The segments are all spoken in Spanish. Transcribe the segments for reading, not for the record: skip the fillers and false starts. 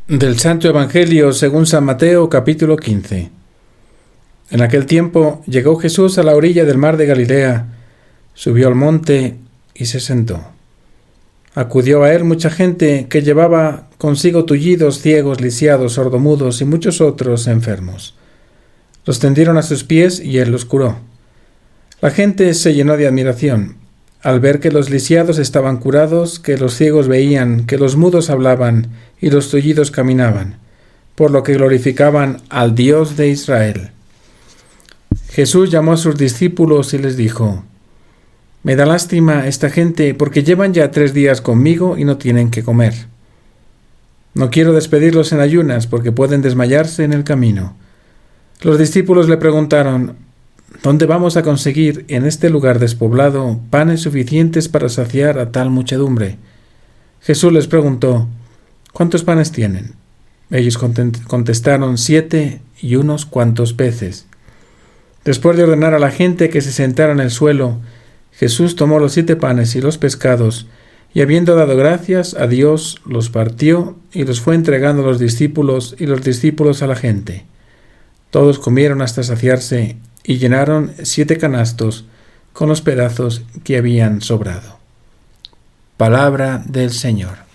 Del Santo Evangelio según San Mateo, capítulo 15. En aquel tiempo llegó Jesús a la orilla del mar de Galilea, subió al monte y se sentó. Acudió a él mucha gente que llevaba consigo tullidos, ciegos, lisiados, sordomudos y muchos otros enfermos. Los tendieron a sus pies y él los curó. La gente se llenó de admiración al ver que los lisiados estaban curados, que los ciegos veían, que los mudos hablaban y los tullidos caminaban, por lo que glorificaban al Dios de Israel. Jesús llamó a sus discípulos y les dijo: «Me da lástima esta gente porque llevan ya 3 días conmigo y no tienen qué comer. No quiero despedirlos en ayunas porque pueden desmayarse en el camino». Los discípulos le preguntaron: «¿Dónde vamos a conseguir en este lugar despoblado panes suficientes para saciar a tal muchedumbre?». Jesús les preguntó: «¿Cuántos panes tienen?». Ellos contestaron: 7 y unos cuantos peces. Después de ordenar a la gente que se sentara en el suelo, Jesús tomó los 7 panes y los pescados, y habiendo dado gracias a Dios, los partió y los fue entregando a los discípulos y los discípulos a la gente. Todos comieron hasta saciarse y llenaron 7 canastos con los pedazos que habían sobrado. Palabra del Señor.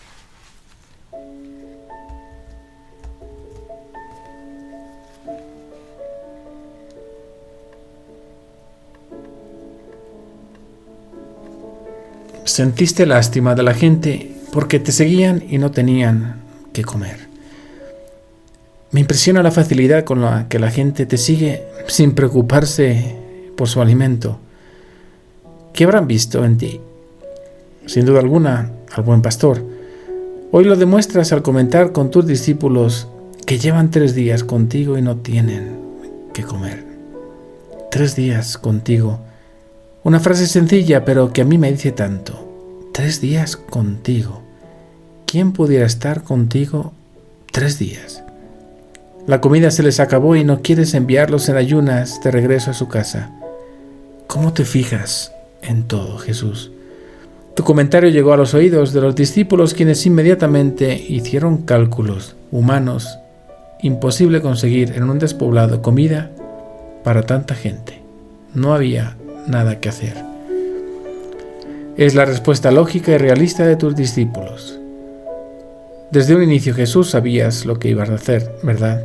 Sentiste lástima de la gente porque te seguían y no tenían qué comer. Me impresiona la facilidad con la que la gente te sigue sin preocuparse por su alimento. ¿Qué habrán visto en ti? Sin duda alguna, al buen pastor. Hoy lo demuestras al comentar con tus discípulos que llevan 3 días contigo y no tienen qué comer. 3 días contigo. Una frase sencilla, pero que a mí me dice tanto. 3 días contigo. ¿Quién pudiera estar contigo 3 días? La comida se les acabó y no quieres enviarlos en ayunas de regreso a su casa. ¿Cómo te fijas en todo, Jesús? Tu comentario llegó a los oídos de los discípulos, quienes inmediatamente hicieron cálculos humanos. Imposible conseguir en un despoblado comida para tanta gente. No había nada que hacer. Es la respuesta lógica y realista de tus discípulos. Desde un inicio, Jesús, sabías lo que ibas a hacer, ¿verdad?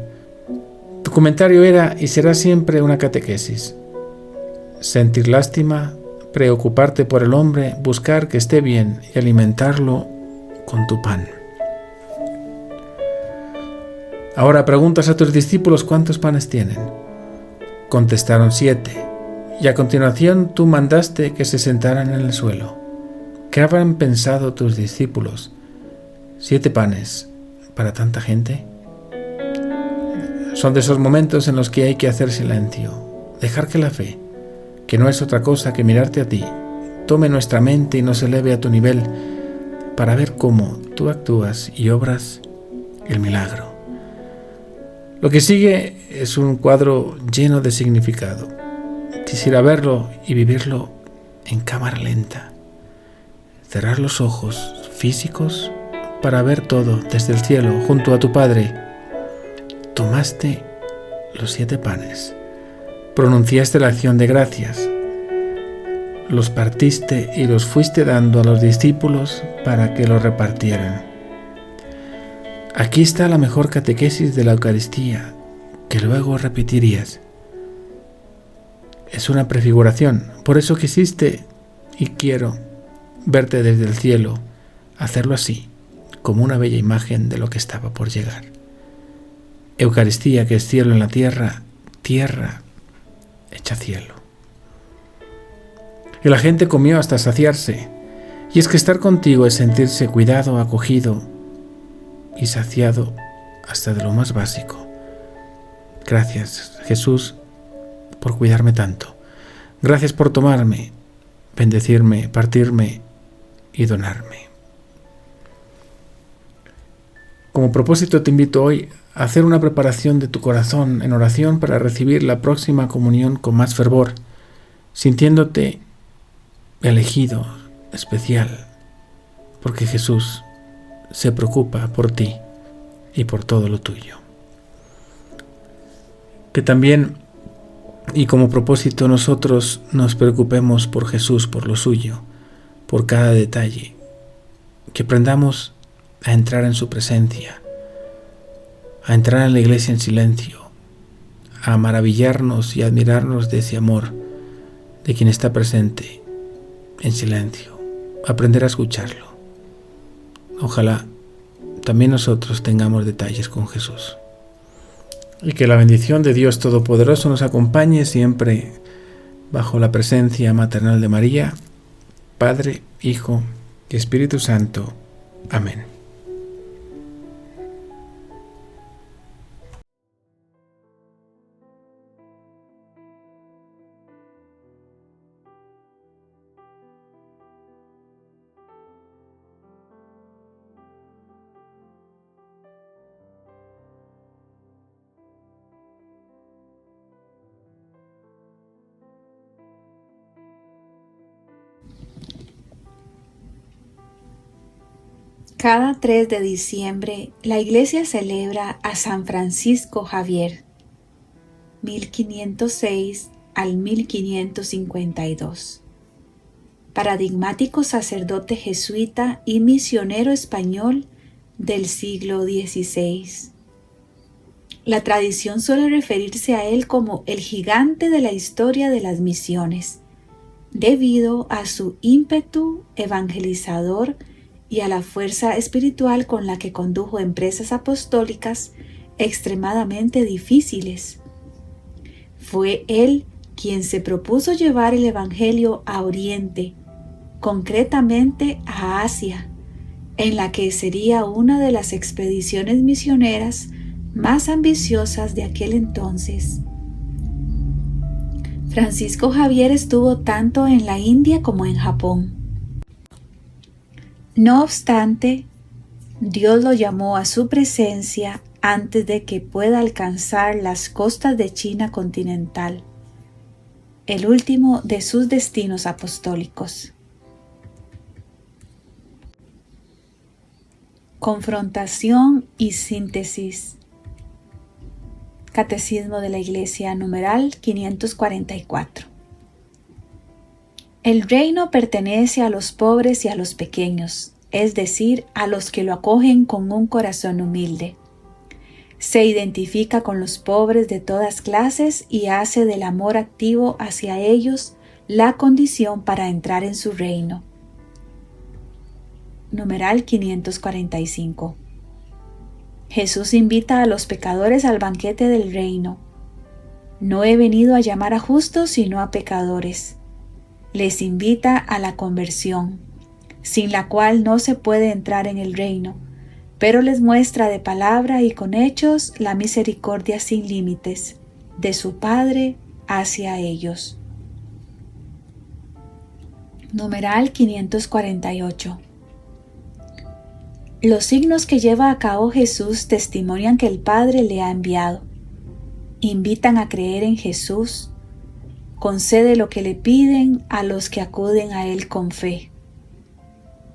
Tu comentario era y será siempre una catequesis. Sentir lástima, preocuparte por el hombre, buscar que esté bien y alimentarlo con tu pan. Ahora preguntas a tus discípulos cuántos panes tienen. Contestaron 7. Y a continuación tú mandaste que se sentaran en el suelo. ¿Qué habrán pensado tus discípulos? 7 panes para tanta gente. Son de esos momentos en los que hay que hacer silencio, dejar que la fe, que no es otra cosa que mirarte a ti, tome nuestra mente y nos eleve a tu nivel para ver cómo tú actúas y obras el milagro. Lo que sigue es un cuadro lleno de significado. Quisiera verlo y vivirlo en cámara lenta. Cerrar los ojos físicos para ver todo desde el cielo junto a tu Padre. Tomaste los 7 panes, pronunciaste la acción de gracias, los partiste y los fuiste dando a los discípulos para que los repartieran. Aquí está la mejor catequesis de la Eucaristía, que luego repetirías. Es una prefiguración, por eso quisiste y quiero verte desde el cielo, hacerlo así, como una bella imagen de lo que estaba por llegar. Eucaristía, que es cielo en la tierra, tierra hecha cielo. Y la gente comió hasta saciarse, y es que estar contigo es sentirse cuidado, acogido y saciado hasta de lo más básico. Gracias, Jesús, por cuidarme tanto. Gracias por tomarme, bendecirme, partirme y donarme. Como propósito te invito hoy a hacer una preparación de tu corazón en oración para recibir la próxima comunión con más fervor, sintiéndote elegido, especial, porque Jesús se preocupa por ti y por todo lo tuyo. Que también, y como propósito, nosotros nos preocupemos por Jesús, por lo suyo, por cada detalle. Que aprendamos a entrar en su presencia, a entrar en la iglesia en silencio, a maravillarnos y admirarnos de ese amor de quien está presente en silencio, aprender a escucharlo. Ojalá también nosotros tengamos detalles con Jesús. Y que la bendición de Dios Todopoderoso nos acompañe siempre bajo la presencia maternal de María, Padre, Hijo y Espíritu Santo. Amén. Cada 3 de diciembre, la Iglesia celebra a San Francisco Javier, 1506 al 1552. Paradigmático sacerdote jesuita y misionero español del siglo XVI. La tradición suele referirse a él como el gigante de la historia de las misiones, debido a su ímpetu evangelizador y a la fuerza espiritual con la que condujo empresas apostólicas extremadamente difíciles. Fue él quien se propuso llevar el Evangelio a Oriente, concretamente a Asia, en la que sería una de las expediciones misioneras más ambiciosas de aquel entonces. Francisco Javier estuvo tanto en la India como en Japón. No obstante, Dios lo llamó a su presencia antes de que pueda alcanzar las costas de China continental, el último de sus destinos apostólicos. Confrontación y síntesis. Catecismo de la Iglesia, numeral 544. El reino pertenece a los pobres y a los pequeños, es decir, a los que lo acogen con un corazón humilde. Se identifica con los pobres de todas clases y hace del amor activo hacia ellos la condición para entrar en su reino. Numeral 545. Jesús invita a los pecadores al banquete del reino. No he venido a llamar a justos, sino a pecadores. Les invita a la conversión, sin la cual no se puede entrar en el reino, pero les muestra de palabra y con hechos la misericordia sin límites de su Padre hacia ellos. Numeral 548. Los signos que lleva a cabo Jesús testimonian que el Padre le ha enviado. Invitan a creer en Jesús. Concede lo que le piden a los que acuden a Él con fe.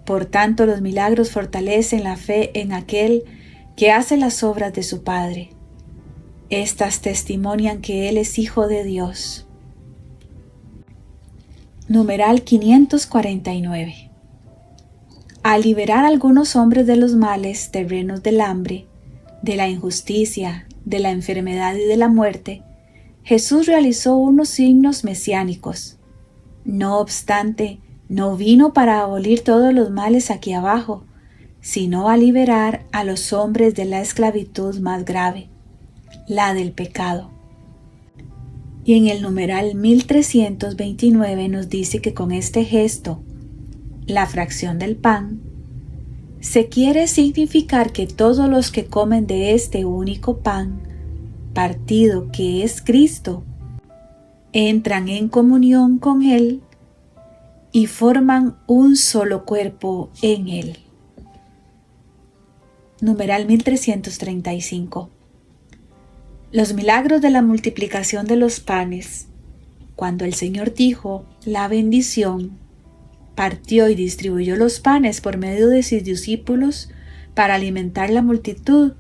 Por tanto, los milagros fortalecen la fe en aquel que hace las obras de su Padre. Estas testimonian que Él es Hijo de Dios. Numeral 549. Al liberar a algunos hombres de los males terrenos del hambre, de la injusticia, de la enfermedad y de la muerte, Jesús realizó unos signos mesiánicos. No obstante, no vino para abolir todos los males aquí abajo, sino a liberar a los hombres de la esclavitud más grave, la del pecado. Y en el numeral 1329 nos dice que con este gesto, la fracción del pan, se quiere significar que todos los que comen de este único pan, partido que es Cristo, entran en comunión con Él y forman un solo cuerpo en Él. Numeral 1335. Los milagros de la multiplicación de los panes. Cuando el Señor dijo la bendición, partió y distribuyó los panes por medio de sus discípulos para alimentar la multitud.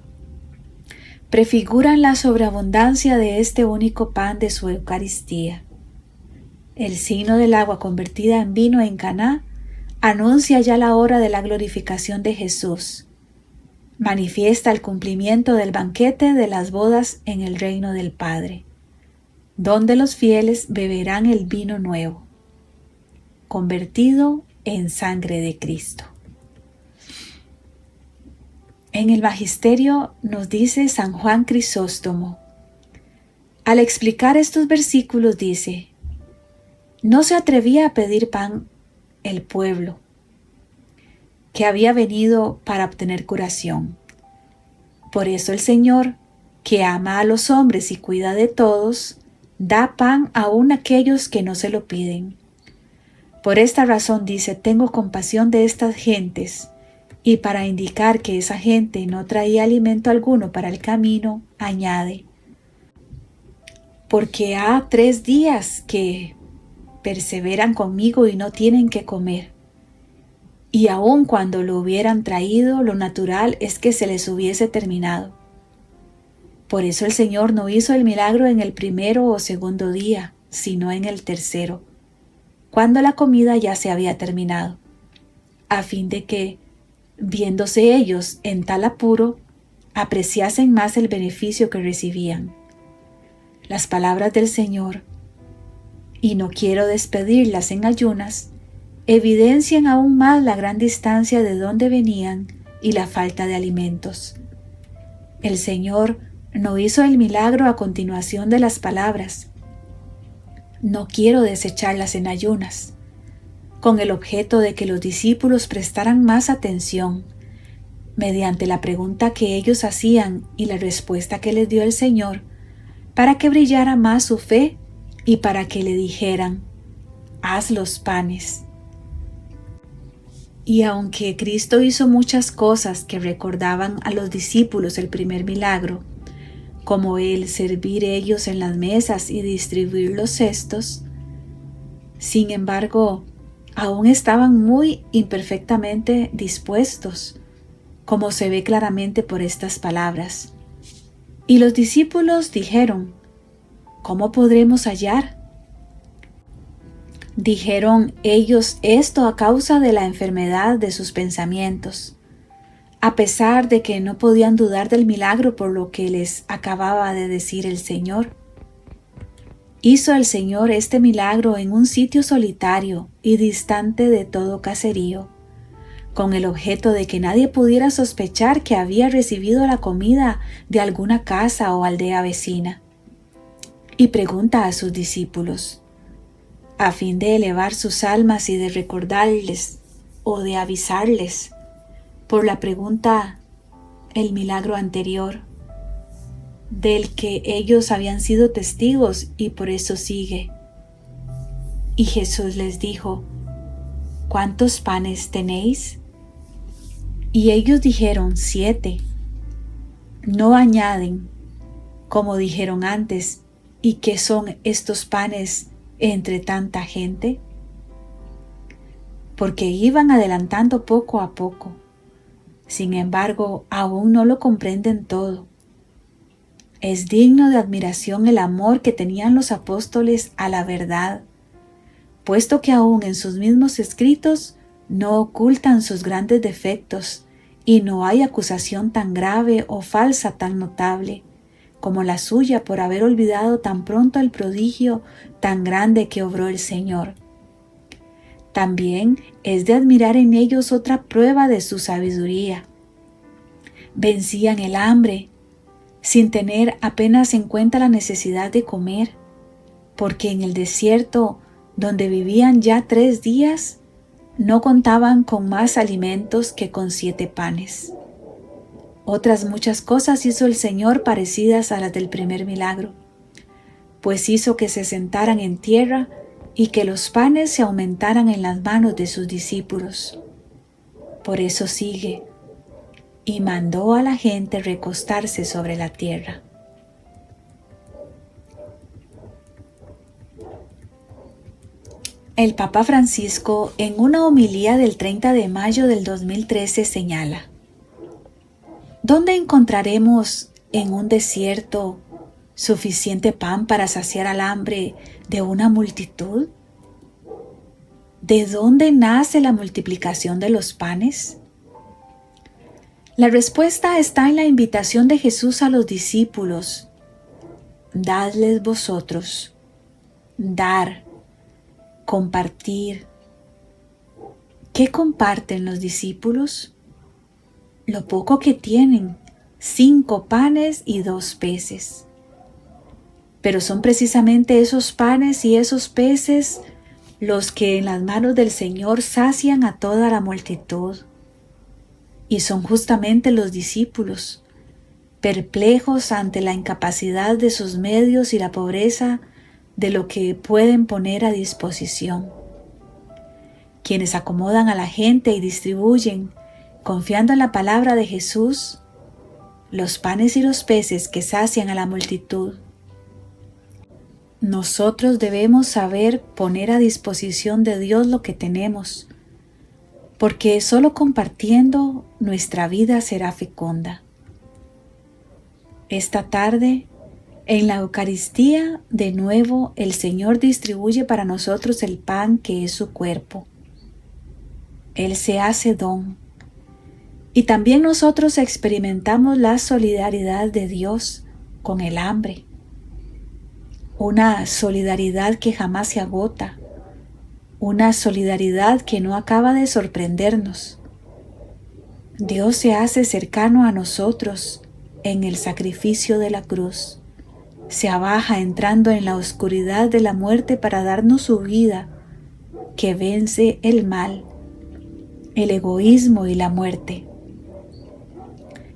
prefiguran la sobreabundancia de este único pan de su Eucaristía. El signo del agua convertida en vino en Caná anuncia ya la hora de la glorificación de Jesús. Manifiesta el cumplimiento del banquete de las bodas en el reino del Padre, donde los fieles beberán el vino nuevo, convertido en sangre de Cristo. En el Magisterio nos dice San Juan Crisóstomo, al explicar estos versículos dice: no se atrevía a pedir pan el pueblo, que había venido para obtener curación. Por eso el Señor, que ama a los hombres y cuida de todos, da pan aún a aquellos que no se lo piden. Por esta razón dice: tengo compasión de estas gentes, y para indicar que esa gente no traía alimento alguno para el camino, añade: porque ha 3 días que perseveran conmigo y no tienen que comer. Y aun cuando lo hubieran traído, lo natural es que se les hubiese terminado. Por eso el Señor no hizo el milagro en el primero o segundo día, sino en el tercero, cuando la comida ya se había terminado, a fin de que, viéndose ellos en tal apuro, apreciasen más el beneficio que recibían. Las palabras del Señor, y no quiero despedirlas en ayunas, evidencian aún más la gran distancia de donde venían y la falta de alimentos. El Señor no hizo el milagro a continuación de las palabras: no quiero desecharlas en ayunas, con el objeto de que los discípulos prestaran más atención, mediante la pregunta que ellos hacían y la respuesta que les dio el Señor, para que brillara más su fe y para que le dijeran: haz los panes. Y aunque Cristo hizo muchas cosas que recordaban a los discípulos el primer milagro, como el servir ellos en las mesas y distribuir los cestos, sin embargo, aún estaban muy imperfectamente dispuestos, como se ve claramente por estas palabras. Y los discípulos dijeron: ¿cómo podremos hallar? Dijeron ellos esto a causa de la enfermedad de sus pensamientos, a pesar de que no podían dudar del milagro por lo que les acababa de decir el Señor. Hizo el Señor este milagro en un sitio solitario y distante de todo caserío, con el objeto de que nadie pudiera sospechar que había recibido la comida de alguna casa o aldea vecina. Y pregunta a sus discípulos, a fin de elevar sus almas y de recordarles o de avisarles por la pregunta el milagro anterior, del que ellos habían sido testigos, y por eso sigue. Y Jesús les dijo: ¿cuántos panes tenéis? Y ellos dijeron: 7. No añaden, como dijeron antes: ¿y qué son estos panes entre tanta gente? Porque iban adelantando poco a poco. Sin embargo, aún no lo comprenden todo. Es digno de admiración el amor que tenían los apóstoles a la verdad, puesto que aún en sus mismos escritos no ocultan sus grandes defectos, y no hay acusación tan grave o falsa tan notable como la suya por haber olvidado tan pronto el prodigio tan grande que obró el Señor. También es de admirar en ellos otra prueba de su sabiduría. Vencían el hambre, sin tener apenas en cuenta la necesidad de comer, porque en el desierto, donde vivían ya 3 días, no contaban con más alimentos que con 7 panes. Otras muchas cosas hizo el Señor parecidas a las del primer milagro, pues hizo que se sentaran en tierra y que los panes se aumentaran en las manos de sus discípulos. Por eso sigue: y mandó a la gente recostarse sobre la tierra. El Papa Francisco, en una homilía del 30 de mayo del 2013, señala: ¿dónde encontraremos en un desierto suficiente pan para saciar al hambre de una multitud? ¿De dónde nace la multiplicación de los panes? La respuesta está en la invitación de Jesús a los discípulos. Dadles vosotros, dar, compartir. ¿Qué comparten los discípulos? Lo poco que tienen, 5 panes y 2 peces. Pero son precisamente esos panes y esos peces los que en las manos del Señor sacian a toda la multitud. Y son justamente los discípulos, perplejos ante la incapacidad de sus medios y la pobreza de lo que pueden poner a disposición, quienes acomodan a la gente y distribuyen, confiando en la palabra de Jesús, los panes y los peces que sacian a la multitud. Nosotros debemos saber poner a disposición de Dios lo que tenemos, porque solo compartiendo nuestra vida será fecunda. Esta tarde, en la Eucaristía, de nuevo el Señor distribuye para nosotros el pan que es su cuerpo. Él se hace don. Y también nosotros experimentamos la solidaridad de Dios con el hambre. Una solidaridad que jamás se agota. Una solidaridad que no acaba de sorprendernos. Dios se hace cercano a nosotros en el sacrificio de la cruz. Se abaja entrando en la oscuridad de la muerte para darnos su vida, que vence el mal, el egoísmo y la muerte.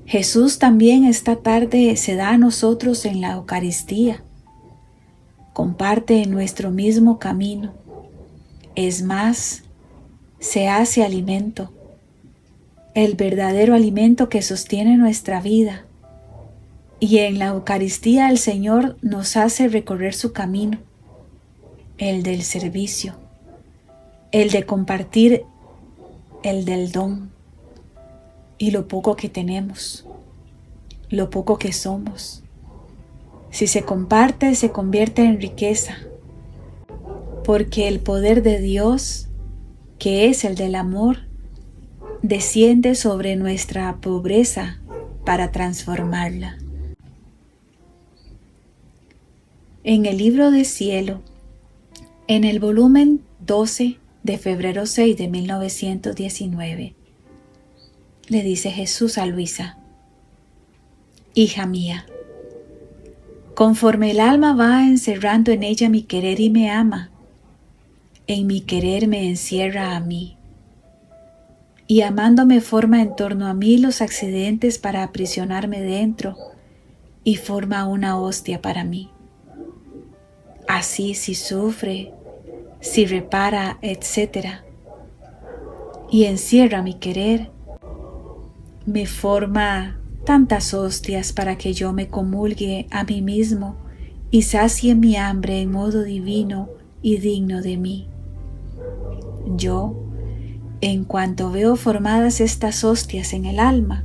Jesús también esta tarde se da a nosotros en la Eucaristía. Comparte en nuestro mismo camino. Es más, se hace alimento, el verdadero alimento que sostiene nuestra vida. Y en la Eucaristía el Señor nos hace recorrer su camino, el del servicio, el de compartir, el del don. Y lo poco que tenemos, lo poco que somos. Si se comparte, se convierte en riqueza, porque el poder de Dios, que es el del amor, desciende sobre nuestra pobreza para transformarla. En el libro de Cielo, en el volumen 12 de febrero 6 de 1919, le dice Jesús a Luisa: Hija mía, conforme el alma va encerrando en ella mi querer y me ama, en mi querer me encierra a mí, y amándome forma en torno a mí los accidentes para aprisionarme dentro y forma una hostia para mí. Así si sufre, si repara, etc., y encierra mi querer, me forma tantas hostias para que yo me comulgue a mí mismo y sacie mi hambre en modo divino y digno de mí. Yo, en cuanto veo formadas estas hostias en el alma,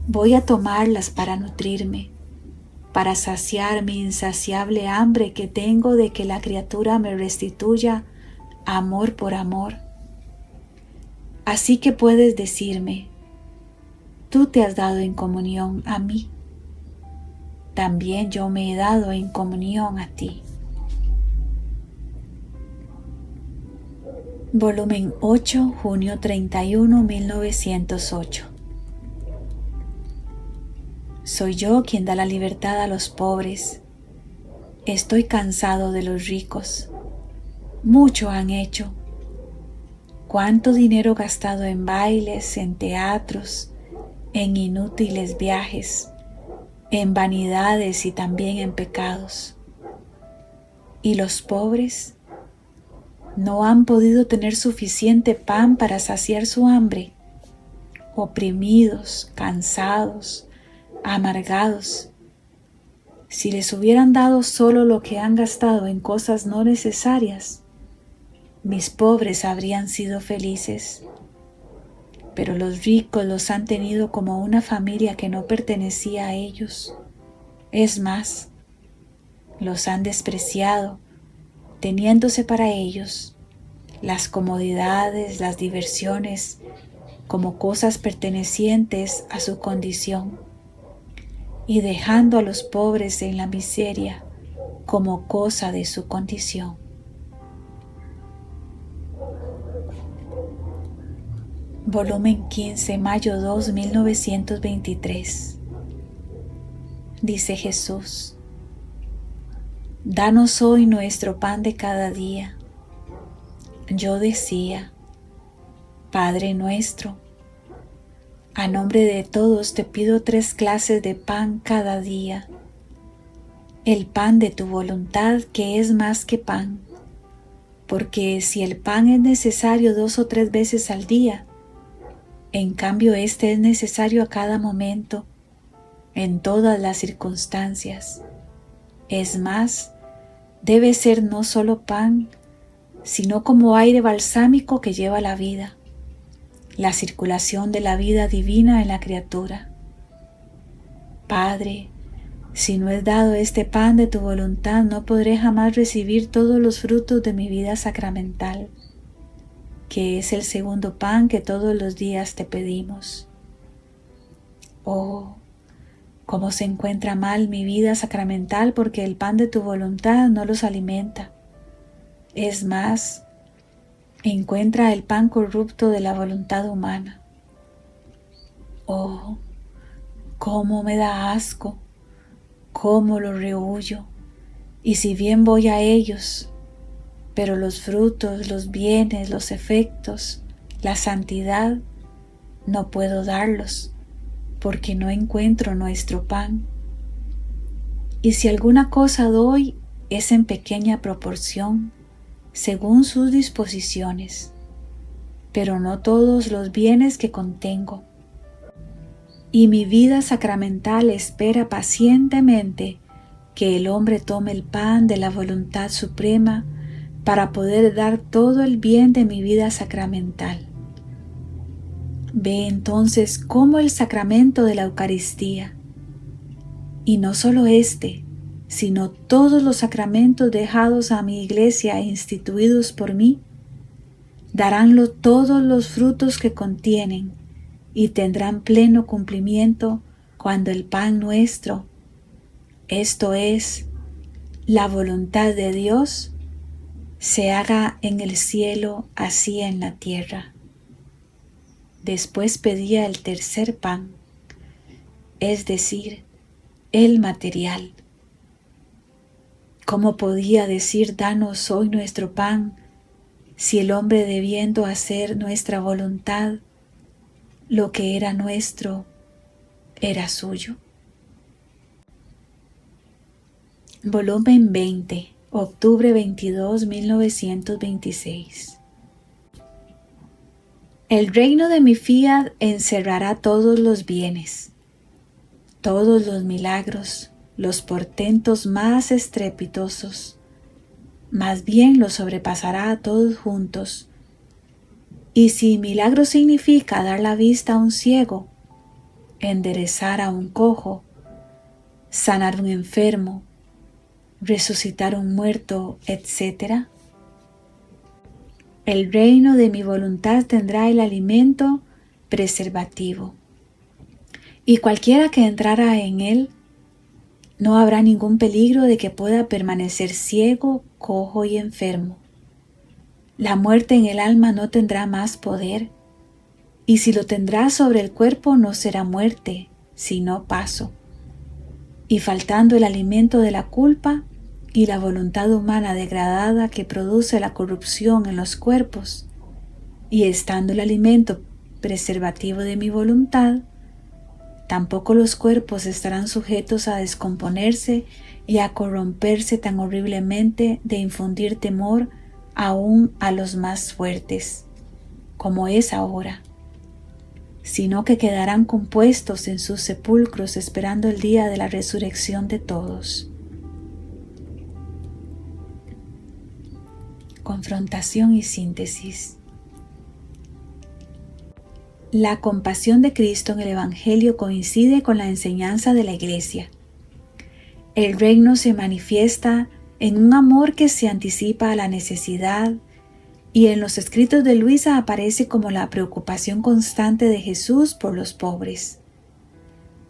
voy a tomarlas para nutrirme, para saciar mi insaciable hambre que tengo de que la criatura me restituya amor por amor. Así que puedes decirme: tú te has dado en comunión a mí, también yo me he dado en comunión a ti. Volumen 8, junio 31, 1908. Soy yo quien da la libertad a los pobres. Estoy cansado de los ricos. Mucho han hecho. Cuánto dinero gastado en bailes, en teatros, en inútiles viajes, en vanidades y también en pecados. Y los pobres no han podido tener suficiente pan para saciar su hambre, oprimidos, cansados, amargados. Si les hubieran dado solo lo que han gastado en cosas no necesarias, mis pobres habrían sido felices. pero los ricos los han tenido como una familia que no pertenecía a ellos. Es más, los han despreciado, teniéndose para ellos las comodidades, las diversiones, como cosas pertenecientes a su condición, y dejando a los pobres en la miseria como cosa de su condición. Volumen 15, mayo 2, 1923. Dice Jesús: danos hoy nuestro pan de cada día. Yo decía: Padre nuestro, a nombre de todos te pido 3 clases de pan cada día. El pan de tu voluntad, que es más que pan, porque si el pan es necesario 2 o 3 veces al día, en cambio este es necesario a cada momento, en todas las circunstancias. Es más, debe ser no solo pan, sino como aire balsámico que lleva la vida, la circulación de la vida divina en la criatura. Padre, si no es dado este pan de tu voluntad, no podré jamás recibir todos los frutos de mi vida sacramental, que es el segundo pan que todos los días te pedimos. Oh, cómo se encuentra mal mi vida sacramental, porque el pan de tu voluntad no los alimenta. Es más, encuentra el pan corrupto de la voluntad humana. Oh, cómo me da asco, cómo lo rehuyo, y si bien voy a ellos, pero los frutos, los bienes, los efectos, la santidad, no puedo darlos, porque no encuentro nuestro pan. Y si alguna cosa doy, es en pequeña proporción, según sus disposiciones, pero no todos los bienes que contengo. Y mi vida sacramental espera pacientemente que el hombre tome el pan de la voluntad suprema para poder dar todo el bien de mi vida sacramental. Ve entonces cómo el sacramento de la Eucaristía, y no solo este, sino todos los sacramentos dejados a mi Iglesia e instituidos por mí, darán todos los frutos que contienen y tendrán pleno cumplimiento cuando el pan nuestro, esto es, la voluntad de Dios, se haga en el cielo así en la tierra. Después pedía el tercer pan, es decir, el material. ¿Cómo podía decir danos hoy nuestro pan, si el hombre, debiendo hacer nuestra voluntad, lo que era nuestro era suyo? Volumen 20, octubre 22, 1926. El reino de mi fiat encerrará todos los bienes, todos los milagros, los portentos más estrepitosos, más bien los sobrepasará a todos juntos. Y si milagro significa dar la vista a un ciego, enderezar a un cojo, sanar a un enfermo, resucitar a un muerto, etc., el reino de mi voluntad tendrá el alimento preservativo, y cualquiera que entrara en él, no habrá ningún peligro de que pueda permanecer ciego, cojo y enfermo. La muerte en el alma no tendrá más poder, y si lo tendrá sobre el cuerpo no será muerte, sino paso. Y faltando el alimento de la culpa y la voluntad humana degradada que produce la corrupción en los cuerpos, y estando el alimento preservativo de mi voluntad, tampoco los cuerpos estarán sujetos a descomponerse y a corromperse tan horriblemente de infundir temor aún a los más fuertes, como es ahora, sino que quedarán compuestos en sus sepulcros esperando el día de la resurrección de todos. Confrontación y síntesis. La compasión de Cristo en el Evangelio coincide con la enseñanza de la Iglesia. El reino se manifiesta en un amor que se anticipa a la necesidad, y en los escritos de Luisa aparece como la preocupación constante de Jesús por los pobres.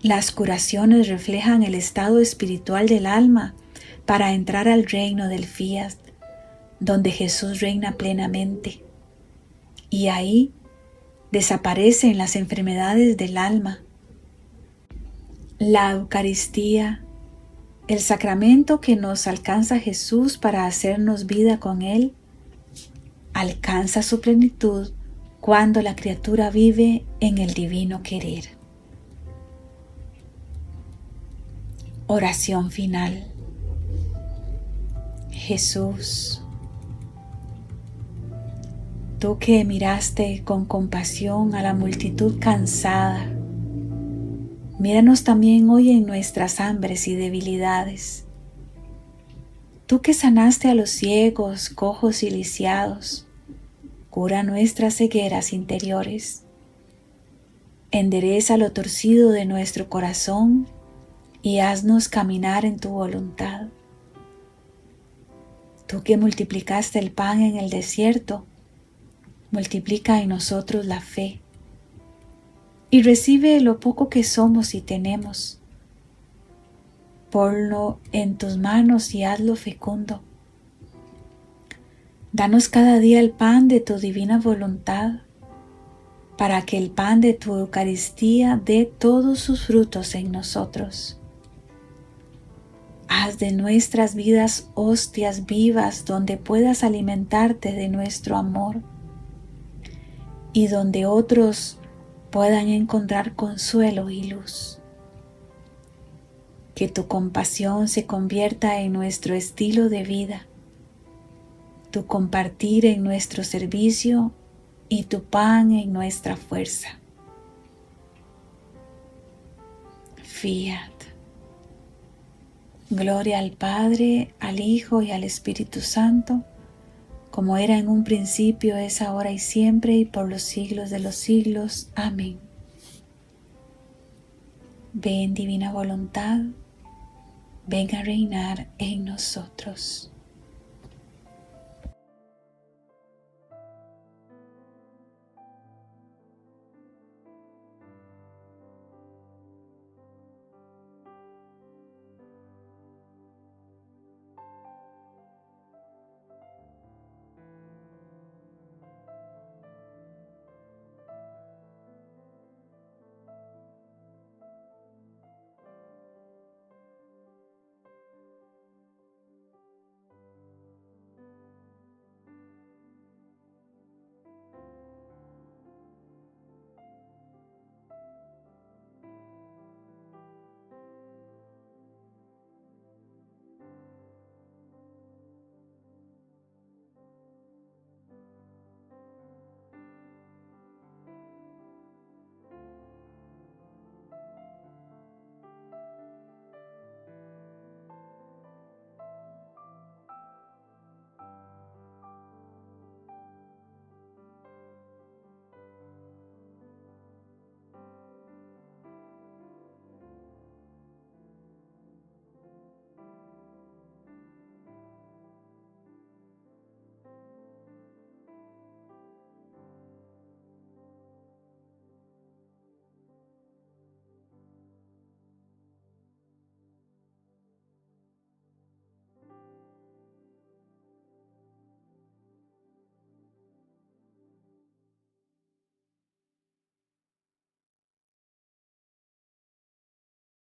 Las curaciones reflejan el estado espiritual del alma para entrar al reino del Fiat, donde Jesús reina plenamente. Y ahí desaparecen las enfermedades del alma. La Eucaristía, el sacramento que nos alcanza Jesús para hacernos vida con Él, alcanza su plenitud cuando la criatura vive en el divino querer. Oración final. Jesús, tú que miraste con compasión a la multitud cansada, míranos también hoy en nuestras hambres y debilidades. Tú que sanaste a los ciegos, cojos y lisiados, cura nuestras cegueras interiores. Endereza lo torcido de nuestro corazón y haznos caminar en tu voluntad. Tú que multiplicaste el pan en el desierto, multiplica en nosotros la fe y recibe lo poco que somos y tenemos. Ponlo en tus manos y hazlo fecundo. Danos cada día el pan de tu divina voluntad, para que el pan de tu Eucaristía dé todos sus frutos en nosotros. Haz de nuestras vidas hostias vivas donde puedas alimentarte de nuestro amor y donde otros puedan encontrar consuelo y luz. Que tu compasión se convierta en nuestro estilo de vida, tu compartir en nuestro servicio y tu pan en nuestra fuerza. Fiat. Gloria al Padre, al Hijo y al Espíritu Santo, como era en un principio, es ahora y siempre, y por los siglos de los siglos. Amén. Ven, divina voluntad, ven a reinar en nosotros.